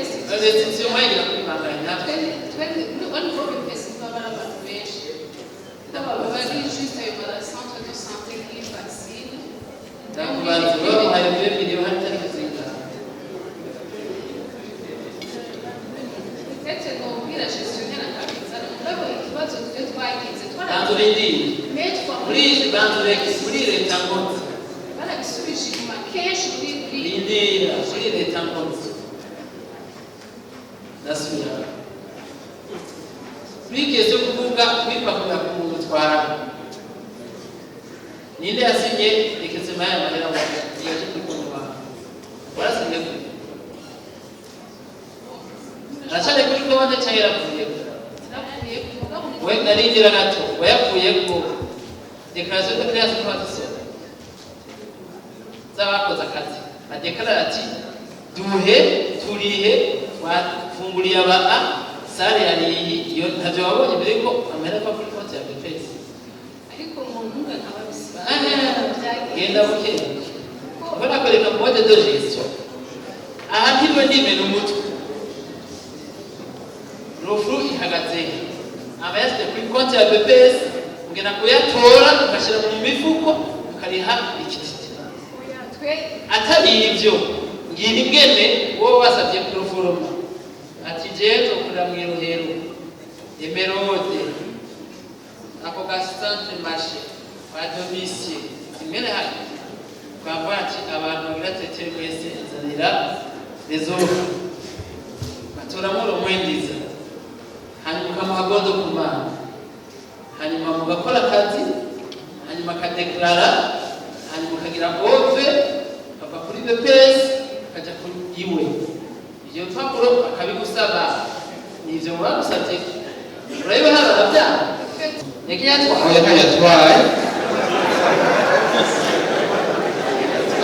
restitution mwagira kwibanganya ndakubaza rero hari 2 miliyoni hatari kuzinga muri leta ngonzi barabisubije inyuma kenshi muri leta ngonzi nasubira bigeze kuvuga kwipakura ku mutwara ninde yasinye ikizima ya mahera yaje kukumva warasinye achane kuri konde cyangwa yapfuye we narindira gato wayavuye ko declaration de création professionnelle zabakoze akazi adeklara ati duhe turihe wafunguriye aba sare yari iyo ntavyo wabonye mbere ko amera ko kuri konti ya BPS ariko umuntu nkababisa genda buke ubona ko reka mode de gestion aha ntiwe n'ibintu mutwe rufru ihagaze abayase kuri konti ya BPS ugena kuyatora ukashira mu mifuko ukariha ikititi atari ibyo ngiye ngene wowe wasabye proforma ati jezo kura mu Rohero emerode ako gasante marché wa domicile imene hali kwamba ati abantu biratetera kwese zanira rezovu batora mu mwendiza hanyuma kamagondo kumana hanyuma mugakora akazi hanyuma kadeklara hanyuma kagira ove kava kuri BPS kaja kuri iwe iyo mpapuro akabigusaba nivyo muragusabye urebe harabya yatwaye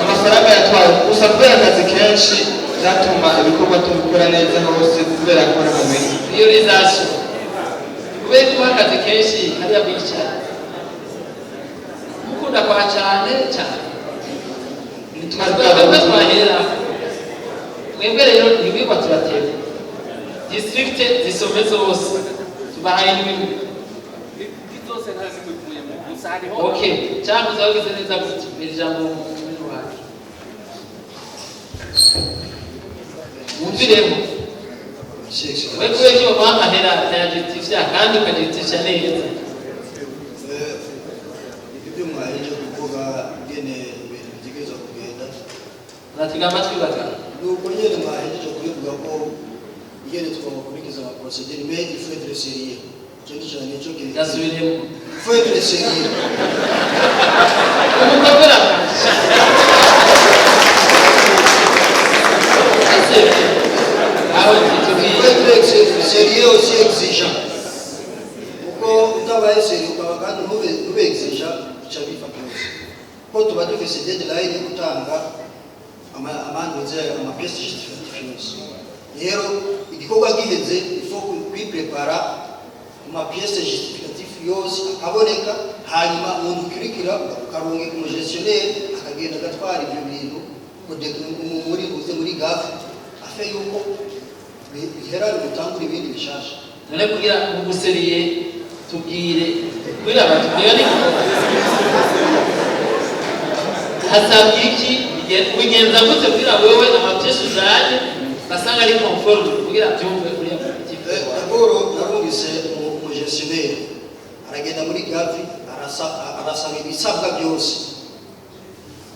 amafaranga yatwaye gusa kubera akazi kenshi zatuma ibikorwa tubikora neza hose kubera akora mu mirimo priorisation kubera ko akazi kenshi hariya bicara mukunda kwa cyane nitwazaba twahera mwebwe rero nibigwa tubatera district zisome zose tubahaye n'ibintu zose ntazi kuvuye mu musari ho okay cyangwa zagize neza guti bijambo mu wacu mumviremo wewe cyo mama hera yajitifya kandi ukajitifya neza ibyo mwaje kuvuga gene ibintu bigeze kugenda natiga amatwi baka nuko nyene mwaje kuvuga ko igene twakurikiza ama procedure mais il faut être sérieux cyane cyane cyo gene gasubiremo il faut être sérieux umukobwa sérieux aussi exigeant uko utabaye sérieux ukaba kandi ube exigeant cyabifata byose ko tuba dufise deadline yo gutanga amandoze amapièces justificatives rero igikorwa giheze ifo kwiprepara amapièces justificatives yose akaboneka hanyuma umuntu kirikira ukaronge ku gestionnaire akagenda gatwara ibyo bintu muri gafu afe yuko bihera gutangura ibindi bishasha none kugira ubuseriye tubwire kugira abantu bari hasabye iki bigenza gute kugira wewe amapièces uzaje basanga ari conforme kugira byumve kuri ya politique d'abord narumvise mu gestionnaire aragenda muri gavi arasanga ibisabwa byose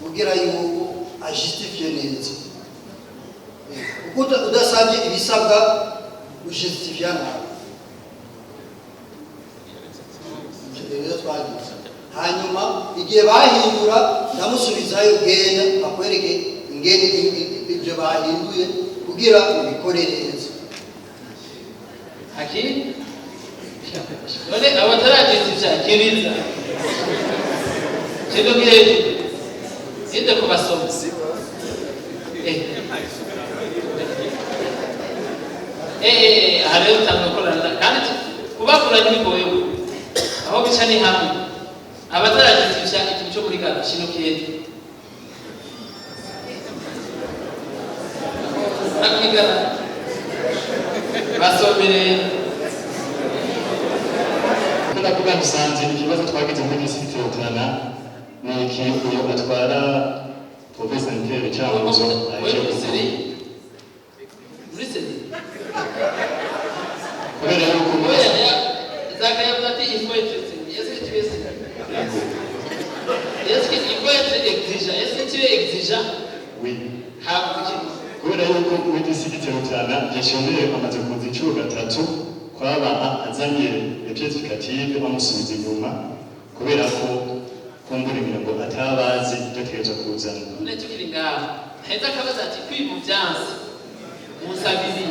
kugira yuko ajustifie neza ukuta udasabye ibisabwa ujustifia nawe hanyuma igihe bahindura ndamusubizayo genda akwereke ingene ibyo bahinduye kugira ubikore neza hakiri none abataragisha kiriza cyo gihe inde kubasoma hariyo utamukorana kandi kubakura n'ibigoye aho bica ni hamwe abataragisha ikintu cyo muri gato kino kiyete akigana basomere ndavuga musanze ikibazo twagize muri district ya Rutana ni ikiyo atwara professor Ntebe Cyanguzo aje guseri kubera yuko zakaya ati influence yese tibese yese influence exija oui habuki kubera yuko muri district ya Rutana gestionnaire amaze kuza inshuro gatatu kwaba azanye certificative bamusubiza inyuma kubera ko kumburimira ngo atabazi itekerezo kuzana ne tukiri ngaho heza kabaza ati kwimu byansi musabizi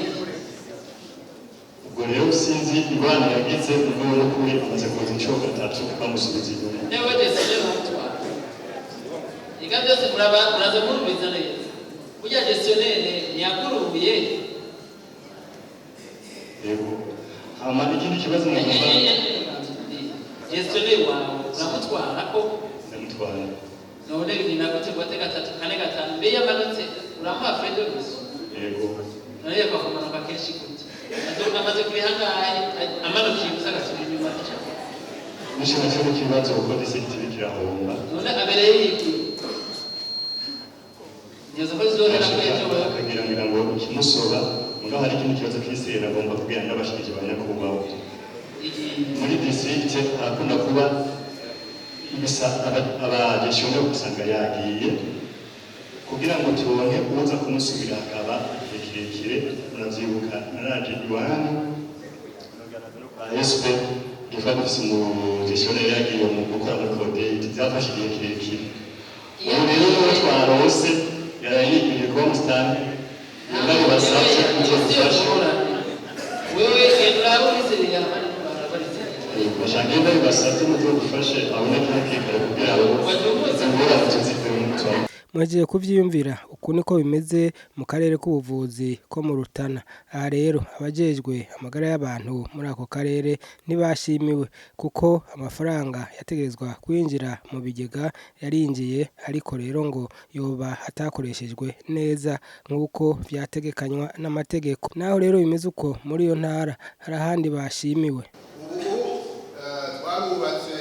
ubwo rero sinzi ibana yagize ubwo no kuri amaze kuza inshuro gatatu bamusubiza inyuma newe desire mutwa iga byose muraza murubiza neza burya gestionnaire yagurubiye yego hama ikindi kibazo ngomba gestionnaire wawe uramutwara ko ndamutwara none ni nagute gwate gatatu kane gatanu mbe yamanutse uramuha fredo gusa yego none yakakumanuka kenshi gute amaze kuri hangahe amanukiye gusa agasubira inyuma cyane nishimye cyo kibazo uko district kirahomba none abereye iki ngezo ko zohera ko ejo kugira ngo kimusoba ngo hari ikindi kibazo kisera agomba kubwira n'abashikije abanyakubaho muri district hakunda kuba bisa abagestionnaire usanga yagiye kugira ngo turonke uza kumusubira akaba kirekire unavyibuka naraje iwanyu ASP gifa gufise umugestionnaire yagiye mu gukora muri code byafashe igihe kirekire ubu rero niwe twarose yarayigiye constant yari basabye kuzofasha wewe endaho bizeriya bashagenda bibasabye mu byo gufashe aboneka hakikare kugira ngo zingora tuzifere mu mutwe mwagiye kuvyiyumvira uku niko bimeze mu karere k'ubuvuzi ko mu Rutana. Aha rero abajejwe amagara y'abantu muri ako karere ntibashimiwe kuko amafaranga yategerezwa kwinjira mu bigega yarinjiye, ariko rero ngo yoba atakoreshejwe neza nk'uko vyategekanywa n'amategeko. Naho rero bimeze uko muri iyo ntara hari ahandi bashimiwe. Twarubatse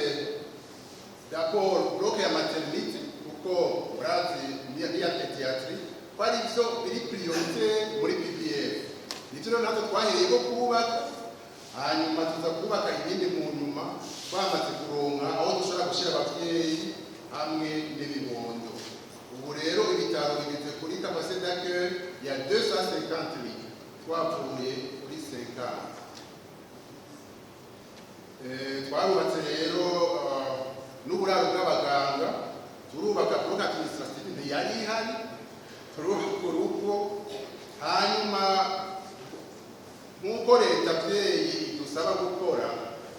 d'abord bloke ya maternité kuko murazi niya pediatri kwari ivyo biri priorité muri PPF. Nityo natwe twahereye ko kubaka, hanyuma tuza kubaka ibindi mu nyuma twamaze kuronka aho dushobora gushira abavyeyi hamwe n'ibibondo. Ubu rero ibitaro bigeze kuri capacité d'accueil ya 250 lits twavuye kuri 50. Twarubatse rero n'uburaro bw'abaganga, turubaka bloc administratif ntiyari ihari, turubaka urugo, hanyuma nk'uko leta vyeyi idusaba gukora,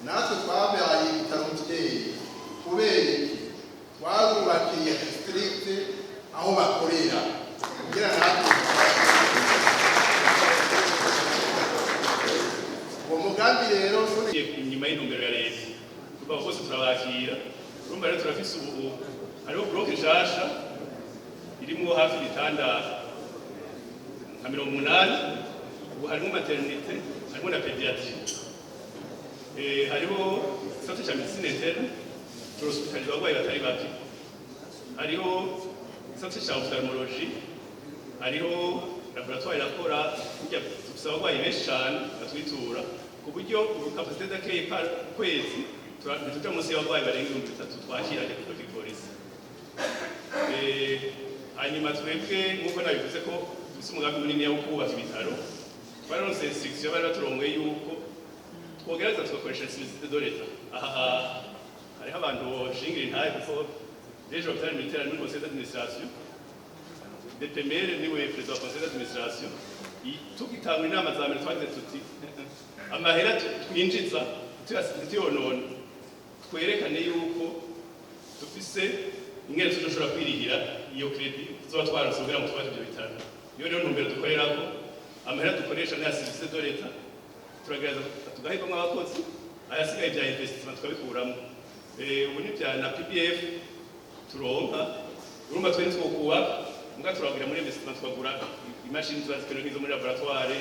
natwe twabaye ibitaro vyeyi kubera twarubakiye district aho bakorera kugira natwe umugambi rero inyuma y'intumbero ya leta kuko bose turabakira. Urumva rero turafise ubu hariho bloke nshasha irimo hafi ibitanda nka 80, ubu harimo maternité, harimo na pediatrie, hariho centre cha médecine interne, turhospitaliza abarwayi batari bake, hariho centre cha ophtalmologie, hariho laboratoire irakora burya dufise abarwayi benshi cane batwitura ku buryo capacité d'accueil par kwezi tuja munsi y'abarwayi barenga 3,000 twakira ku polisi. Hanyuma twebwe nk'uko nabivuze ko dufise umugambi munini wo kubaka ibitaro, twaronse instruction bari baturongoye yuko twogereza tugakoresha service de l'État. Aha hariho abantu boshingira intahe kuko deje hôpital militaire muri conseil d'administration, DPMR niwe président du conseil d'administration, tugitanga inama za mbere twagize tuti amahera twinjiza tuyonona twerekane yuko dufise ingene tuzoshobora kwirihira iyo credit tuzoba twaronse kugira ngo twubake ibyo bitaro. Iyo rero ntumbero dukorerako, amahera dukoresha ni ya service de l'État, turagereza tugahigwamwo abakozi, ayasigaye vya investissement tukabikuramwo. Ubu ni vya na PPF turonka, urumva twe ntitwokubaka muga turagira muri investissement tukagura imashini tuzazikora nk'izo muri laboratoire,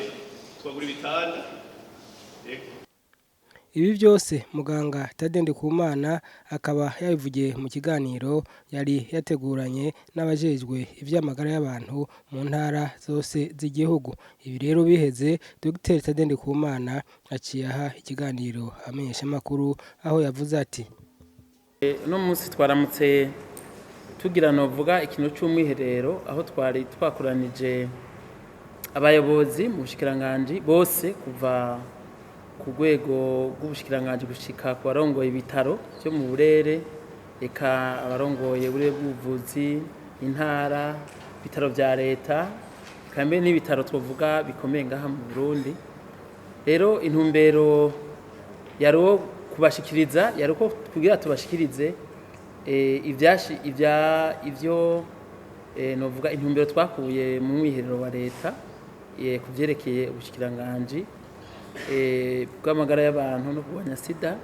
tukagura ibitanda. Ibi byose muganga Tade Ndikumana akaba yabivugiye mu kiganiro yari yateguranye n'abajejwe ivy'amagara y'abantu mu ntara zose z'igihugu. Ibi rero biheze Dr Tade Ndikumana aciye aha ikiganiro amenyesha makuru aho yavuze ati no munsi twaramutse tugira novuga ikintu cy'umwiherero aho twari twakoranije abayobozi mu bushikiranganje bose kuva ku rwego rw'ubushikiranganje gushika ku barongoye ibitaro byo mu burere eka abarongoye burere bw'ubuvuzi intara bitaro vya leta kambe n'ibitaro twovuga bikomeye ngaha mu Burundi. Rero intumbero yaro kubashikiriza yaruko kugira tubashikirize ivyo novuga intumbero twakuye mu mwiherero wa leta kuvyerekeye ubushikiranganje bw'amagara y'abantu no kurwanya sida.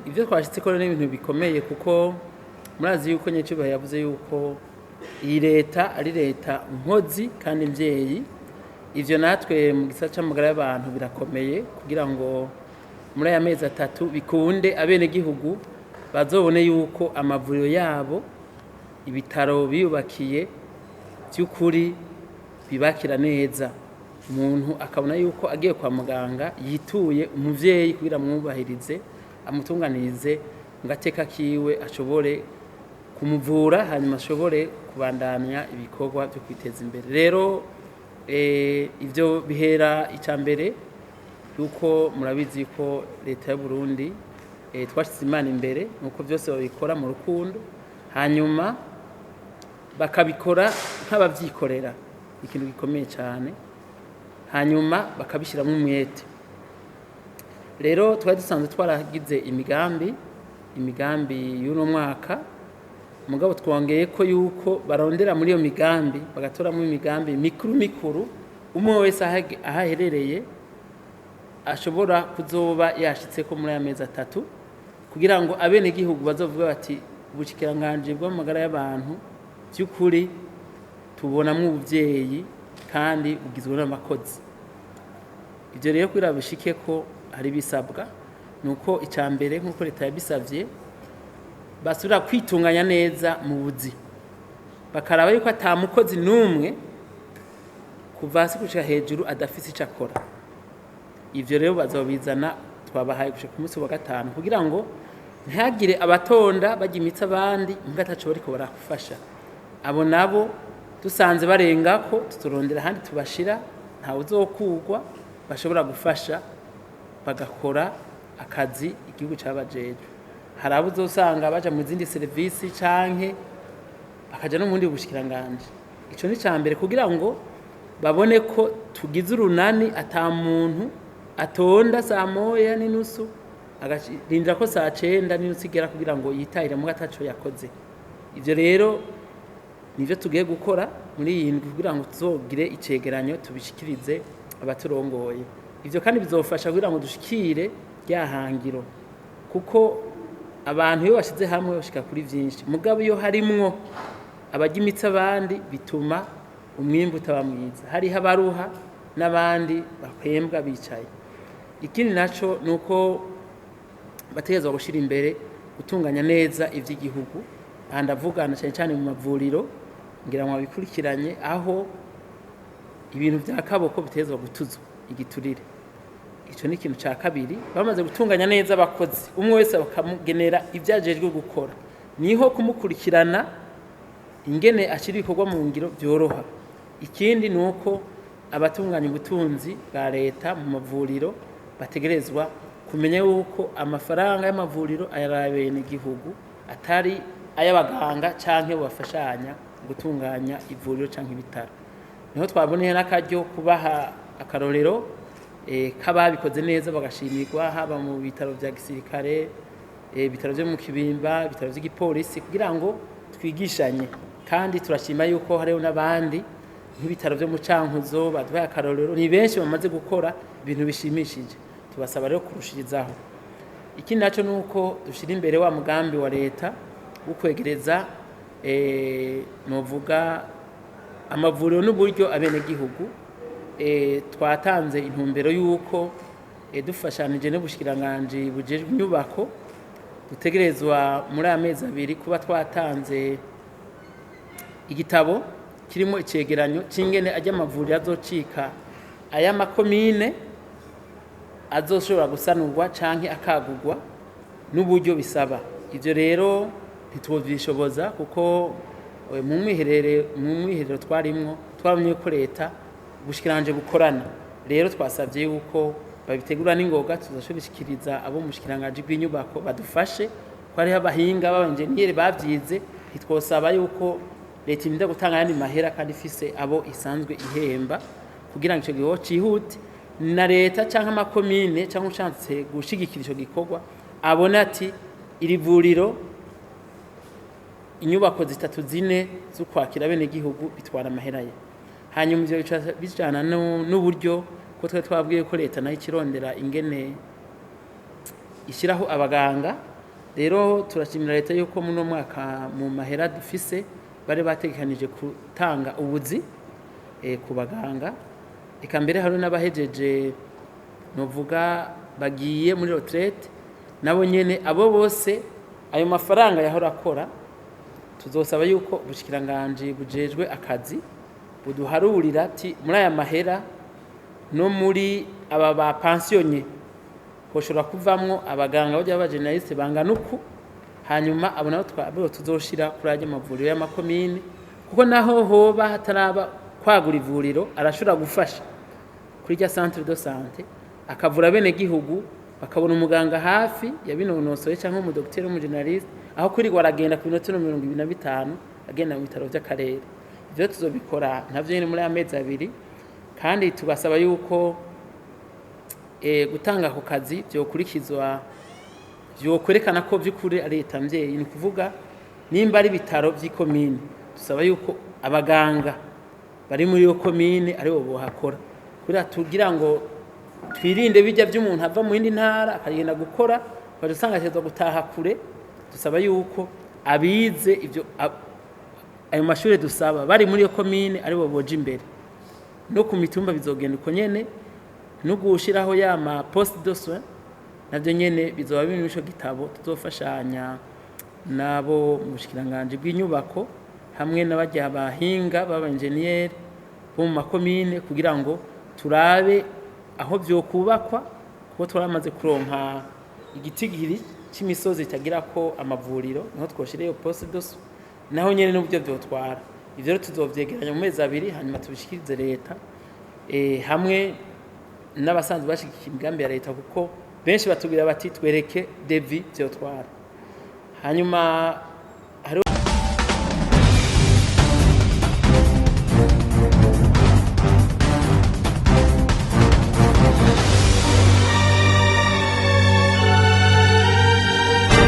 Ivyo twashitse ko n'ibintu bikomeye kuko murazi yuko nyecyubaha yavuze yuko iyi leta ari leta nkozi kandi mvyeyi. Ivyo natwe mu gisata c'amagara y'abantu birakomeye kugira ngo muri aya mezi 3 bikunde abene gihugu bazobone yuko amavuriro yabo ibitaro biyubakiye by'ukuri bibakira neza. Umuntu akabona yuko agiye kwa muganga yituye umuvyeyi kugira mwubahirize amutunganirize ngateka kiwe ashobore kumuvura hanyuma ashobore kubandanya ibikorwa byo kwiteza imbere. Rero ivyo bihera icambere yuko murabizi ko leta y'u Burundi twashize Imana imbere nuko byose babikora mu rukundo hanyuma bakabikora nk'abavyikorera ikintu gikomeye cyane hanyuma bakabishyiramo umwete. Rero twari dusanzwe twaragize imigambi y'uno mwaka mugabo twongeye ko yuko barondera muri iyo migambi bagatoramo imigambi mikuru umwe wese ahaherereye ashobora kuzoba yashitse ko muri amezi 3 kugira ngo abene gihugu bazovuga bati ubushikiranganje bw'amagara y'abantu by'ukuri tubonamwe ubuvyeyi kandi ugizwe n'amakozi. Ivyo rero kwira bishike ko hari bisabwa nuko icambere nkuko leta yabisavye basubira kwitunganya neza mu buzi bakaraba yuko atamukozi numwe kuva hasi gushika hejuru adafise icakora. Ivyo rero bazobizana twabahaye gushika ku munsi wa 5 kugira ngo ntihagire abatonda bagimitsa abandi ngataco bariko barakufasha. Abo nabo dusanze barengako tuturondera handi tubashira nta uzokugwa bashobora gufasha bagakora akazi igihugu cabajeje. Hari abo uzosanga baja mu zindi service canke bakaja no mundi bushikiranganje. Ico ni cambere kugira ngo babone ko tugize urunani ata muntu atonda saa 1:30 agashindira ko saa 9:30 igera kugira ngo yitahire mu gataco yakoze. Ivyo rero nivyo tugiye gukora muri iyi ndwi kugira ngo tuzogire icegeranyo tubishikirize abaturongoye. Ivyo kandi bizofasha kugira ngo dushikire ryahangiro kuko abantu iyo bashize hamwe bashika kuri vyinshi mugabo iyo harimwo abagimitsa abandi bituma umwimbu utabamwiza hari habaruha n'abandi bakwembwa bicaye. Ikindi naco nuko bategezwa gushira imbere gutunganya neza ivy'igihugu andavugana cyane mu mavuriro ngira ngo bikurikiranye aho ibintu bya kaboko bitezwa gutuzwa igiturire. Ico ni ikintu ca kabiri bamaze gutunganya neza abakozi umwe wese bakamugenera ivyajejwe gukora niho kumukurikirana ingene ashira ibikorwa mu ngiro byoroha. Ikindi nuko abatunganya ubutunzi bwa leta mu mavuriro bategerezwa kumenya yuko amafaranga y'amavuriro ayarabeye n'igihugu atari ay'abaganga canke bafashanya gutunganya ivuriro canke ibitaro. Niho twaboneye n'akaryo kubaha akarorero kababikoze neza bagashimirwa haba mu bitaro vya gisirikare bitaro byo mu Kibimba bitaro by'igipolisi kugira ngo twigishanye kandi turashima yuko hariho n'abandi nk'ibitaro byo mu Cankuzo baduhaye akarorero ni benshi bamaze gukora ibintu bishimishije tubasaba rero kurushirizaho. Ikindi naco nuko dushira imbere wa mugambi wa leta ukwegereza novuga amavuriro n'uburyo abene gihugu twatanze intumbero y'uko dufashanije n'ubushikiranganje bujejwe inyubako dutegerezwa muri amezi 2 kuba twatanze igitabo kirimo icegeranyo c'ingene ajya amavuriro azocika aya makomine azoshobora gusanurwa canke akagurwa n'uburyo bisaba. Ivyo rero ntitwovyishoboza kuko mu mwiherero twarimwo twabonye ko leta ubushikiranganje bukorana. Rero twasavye yuko babitegura n'ingoga tuzoshobishikiriza abo mushikiranganje bw'inyubako badufashe ko ari abahinga b'abanjeniyeri bavyize. Ntitwosaba yuko leta irinda gutanga yandi mahera kandi ifise abo isanzwe ihemba kugira ngo ico giho cihute na leta canke amakomine canke ucanse gushigikira ico gikorwa abona ati iri vuriro inyubako 3-4 zo kwakira bene gihugu bitwara amahera ye. Hanyuma ivyo bijana n'uburyo ko twe twabwiye ko leta nayo ikirondera ingene ishiraho abaganga. Rero turashimira leta yuko muno mwaka mu mahera dufise bari bategekanije gutanga ubuzi ku baganga. Eka mbere hari n'abahejeje novuga bagiye muri retraite nabo nyene abo bose ayo mafaranga yahora akora tuzosaba yuko ubushikiranganje bujejwe akazi buduharurira ati muri aya mahera no muri aba ba pensionye hoshobora kuvamwo abaganga bajya abajeneraliste bangana uku hanyuma abo nabo twabo tuzoshira kuri ajya amavuriro y'amakomine kuko naho hoba hataraba kwagura ivuriro arashobora gufasha kuri rya centre de santé akavura bene gihugu bakabona umuganga hafi yabinonosoye cyangwa mu docteur mu generaliste aho kuri waragenda ku minota 25 agenda mu bitaro by'akarere. Ivyo tuzobikora ntavyo nyene muri amezi 2 kandi tugasaba yuko gutanga ku kazi byokurikizwa byokerekana ko by'ukuri ari leta mvyeyi. Ni kuvuga nimba ari bitaro by'ikomine dusaba yuko abaganga bari muri yo komine ari bo bohakora kugira ngo twirinde bijya by'umuntu ava mu yindi ntara akagenda gukora badusanga cyezwa gutaha kure. Dusaba yuko abize ivyo ayo mashuri dusaba bari muri yo komine ari bo boje imbere no ku mitumba bizogenda uko nyene no gushiraho ya ma poste de soins navyo nyene bizoba biri mu gitabo tuzofashanya nabo mushikiranganje bw'inyubako hamwe n'abajya abahinga b'abanjeniyeri bo mu makomine kugira ngo turabe aho byokubakwa kuko turamaze kuronka igitigiri c'imisozi itagira ko amavuriro niho twoshireyo poste de soins naho nyene n'ubyo byotwara. Ivyo tuzovyegeranya mu mezi 2 hanyuma tubishikirize leta hamwe n'abasanzwe bashigikiye imigambi ya leta kuko benshi batubwira bati twereke devi byotwara. Hanyuma